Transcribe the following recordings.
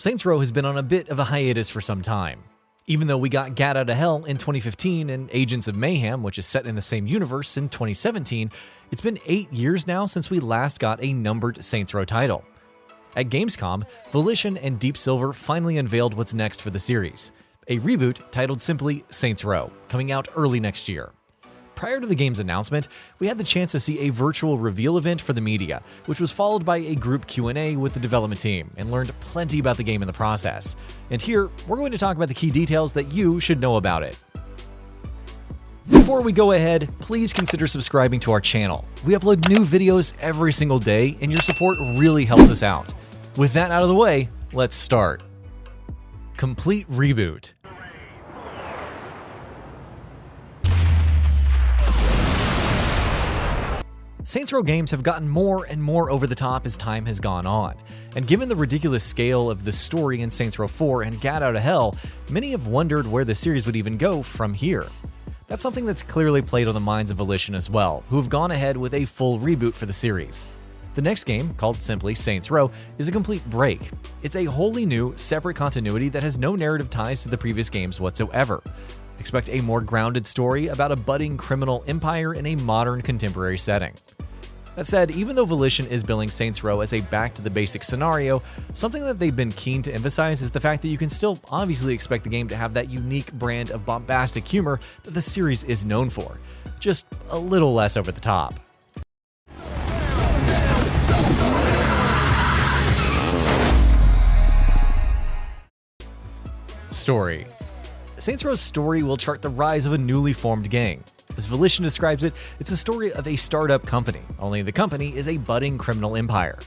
Saints Row has been on a bit of a hiatus for some time. Even though we got Gat Out of Hell in 2015 and Agents of Mayhem, which is set in the same universe, in 2017, it's been 8 years now since we last got a numbered Saints Row title. At Gamescom, Volition and Deep Silver finally unveiled what's next for the series, a reboot titled simply Saints Row, coming out early next year. Prior to the game's announcement, we had the chance to see a virtual reveal event for the media, which was followed by a group Q&A with the development team, and learned plenty about the game in the process. And here, we're going to talk about the key details that you should know about it. Before we go ahead, please consider subscribing to our channel. We upload new videos every single day, and your support really helps us out. With that out of the way, let's start. Complete reboot. Saints Row games have gotten more and more over the top as time has gone on, and given the ridiculous scale of the story in Saints Row 4 and Gat Out of Hell, many have wondered where the series would even go from here. That's something that's clearly played on the minds of Volition as well, who have gone ahead with a full reboot for the series. The next game, called simply Saints Row, is a complete break. It's a wholly new, separate continuity that has no narrative ties to the previous games whatsoever. Expect a more grounded story about a budding criminal empire in a modern contemporary setting. That said, even though Volition is billing Saints Row as a back-to-the-basics scenario, something that they've been keen to emphasize is the fact that you can still obviously expect the game to have that unique brand of bombastic humor that the series is known for, just a little less over the top. Story. Saints Row's story will chart the rise of a newly formed gang. As Volition describes it, it's a story of a startup company, only the company is a budding criminal empire.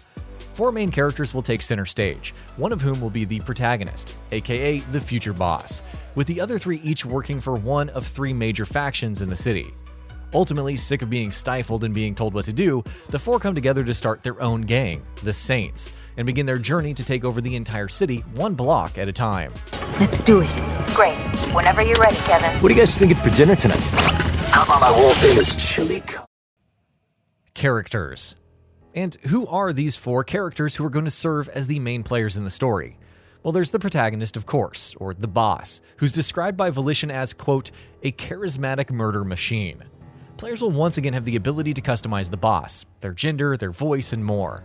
4 main characters will take center stage, one of whom will be the protagonist, aka the future boss, with the other 3 each working for one of 3 major factions in the city. Ultimately, sick of being stifled and being told what to do, the 4 come together to start their own gang, the Saints, and begin their journey to take over the entire city one block at a time. Let's do it. Great. Whenever you're ready, Kevin. What are you guys thinking for dinner tonight? How about my world-famous chili? Characters. And who are these 4 characters who are going to serve as the main players in the story? Well, there's the protagonist, of course, or the boss, who's described by Volition as, quote, a charismatic murder machine. Players will once again have the ability to customize the boss, their gender, their voice, and more.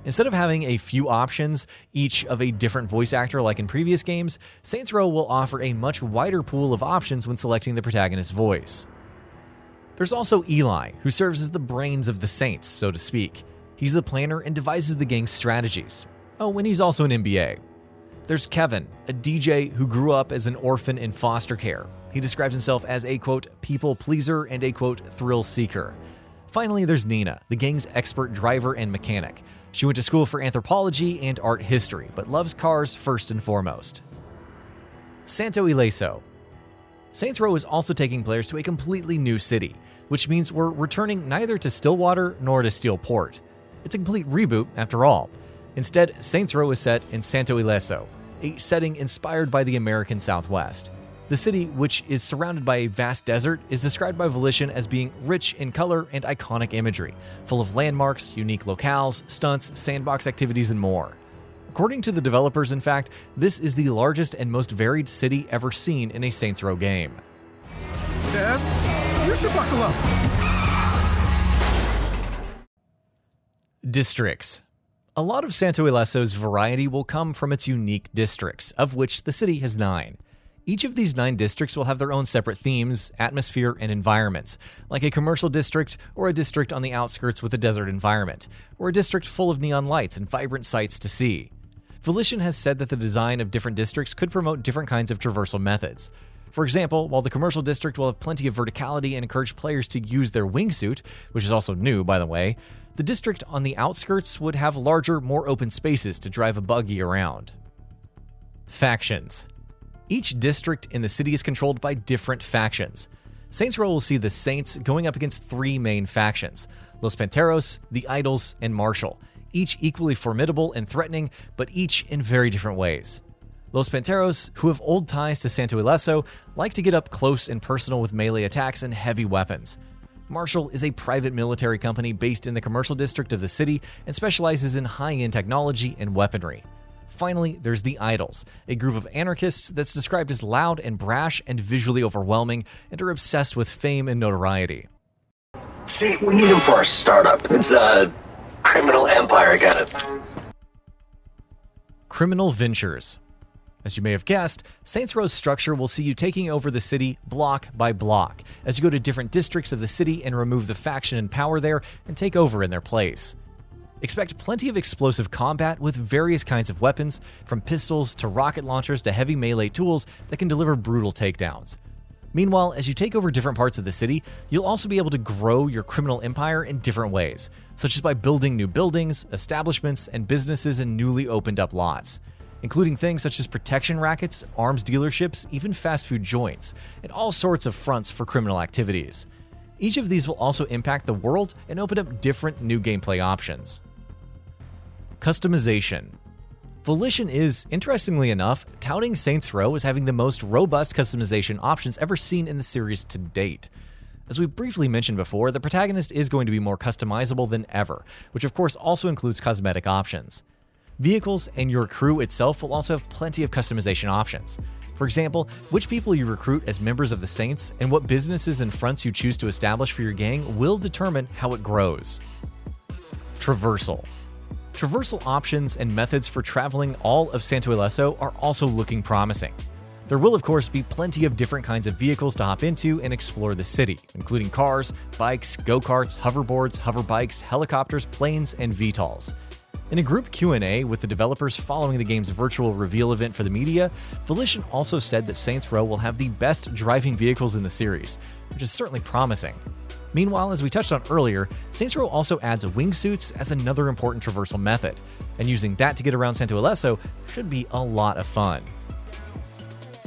Instead of having a few options, each of a different voice actor like in previous games, Saints Row will offer a much wider pool of options when selecting the protagonist's voice. There's also Eli, who serves as the brains of the Saints, so to speak. He's the planner and devises the gang's strategies. Oh, and he's also an MBA. There's Kevin, a DJ who grew up as an orphan in foster care. He describes himself as a, quote, people pleaser and a, quote, thrill seeker. Finally, there's Nina, the gang's expert driver and mechanic. She went to school for anthropology and art history, but loves cars first and foremost. SANTO ILESO. Saints Row is also taking players to a completely new city, which means we're returning neither to Stillwater nor to Steelport. It's a complete reboot, after all. Instead, Saints Row is set in SANTO ILESO, a setting inspired by the American Southwest. The city, which is surrounded by a vast desert, is described by Volition as being rich in color and iconic imagery, full of landmarks, unique locales, stunts, sandbox activities, and more. According to the developers, in fact, this is the largest and most varied city ever seen in a Saints Row game. Dad, you should buckle up. Districts. A lot of SANTO ILESO's variety will come from its unique districts, of which the city has 9. Each of these 9 districts will have their own separate themes, atmosphere, and environments, like a commercial district or a district on the outskirts with a desert environment, or a district full of neon lights and vibrant sights to see. Volition has said that the design of different districts could promote different kinds of traversal methods. For example, while the commercial district will have plenty of verticality and encourage players to use their wingsuit, which is also new, by the way, the district on the outskirts would have larger, more open spaces to drive a buggy around. Factions. Each district in the city is controlled by different factions. Saints Row will see the Saints going up against 3 main factions, Los Panteros, the Idols, and Marshall, each equally formidable and threatening, but each in very different ways. Los Panteros, who have old ties to SANTO ILESO, like to get up close and personal with melee attacks and heavy weapons. Marshall is a private military company based in the commercial district of the city and specializes in high-end technology and weaponry. Finally, there's the Idols, a group of anarchists that's described as loud and brash and visually overwhelming and are obsessed with fame and notoriety. See, we need him for our startup. It's a criminal empire, got it. Criminal Ventures. As you may have guessed, Saints Row's structure will see you taking over the city block by block, as you go to different districts of the city and remove the faction and power there and take over in their place. Expect plenty of explosive combat with various kinds of weapons, from pistols to rocket launchers to heavy melee tools that can deliver brutal takedowns. Meanwhile, as you take over different parts of the city, you'll also be able to grow your criminal empire in different ways, such as by building new buildings, establishments, and businesses in newly opened up lots, including things such as protection rackets, arms dealerships, even fast food joints, and all sorts of fronts for criminal activities. Each of these will also impact the world and open up different new gameplay options. Customization. Volition is, interestingly enough, touting Saints Row as having the most robust customization options ever seen in the series to date. As we briefly mentioned before, the protagonist is going to be more customizable than ever, which of course also includes cosmetic options. Vehicles and your crew itself will also have plenty of customization options. For example, which people you recruit as members of the Saints and what businesses and fronts you choose to establish for your gang will determine how it grows. Traversal. Traversal options and methods for traveling all of SANTO ILESO are also looking promising. There will of course be plenty of different kinds of vehicles to hop into and explore the city, including cars, bikes, go-karts, hoverboards, hoverbikes, helicopters, planes, and VTOLs. In a group Q&A with the developers following the game's virtual reveal event for the media, Volition also said that Saints Row will have the best driving vehicles in the series, which is certainly promising. Meanwhile, as we touched on earlier, Saints Row also adds wingsuits as another important traversal method, and using that to get around SANTO ILESO should be a lot of fun.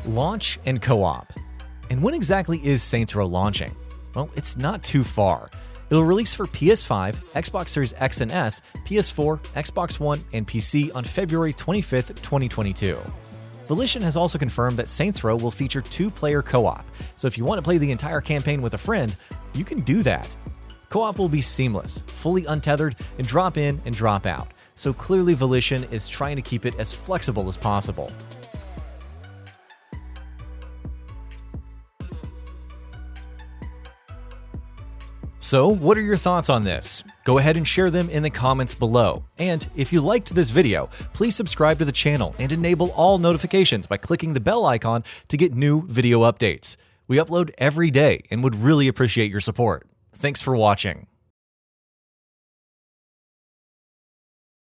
Launch and co-op. And when exactly is Saints Row launching? Well, it's not too far. It'll release for PS5, Xbox Series X and S, PS4, Xbox One, and PC on February 25th, 2022. Volition has also confirmed that Saints Row will feature 2-player co-op, so if you want to play the entire campaign with a friend, you can do that. Co-op will be seamless, fully untethered, and drop in and drop out, so clearly Volition is trying to keep it as flexible as possible. So, what are your thoughts on this? Go ahead and share them in the comments below. And if you liked this video, please subscribe to the channel and enable all notifications by clicking the bell icon to get new video updates. We upload every day and would really appreciate your support. Thanks for watching.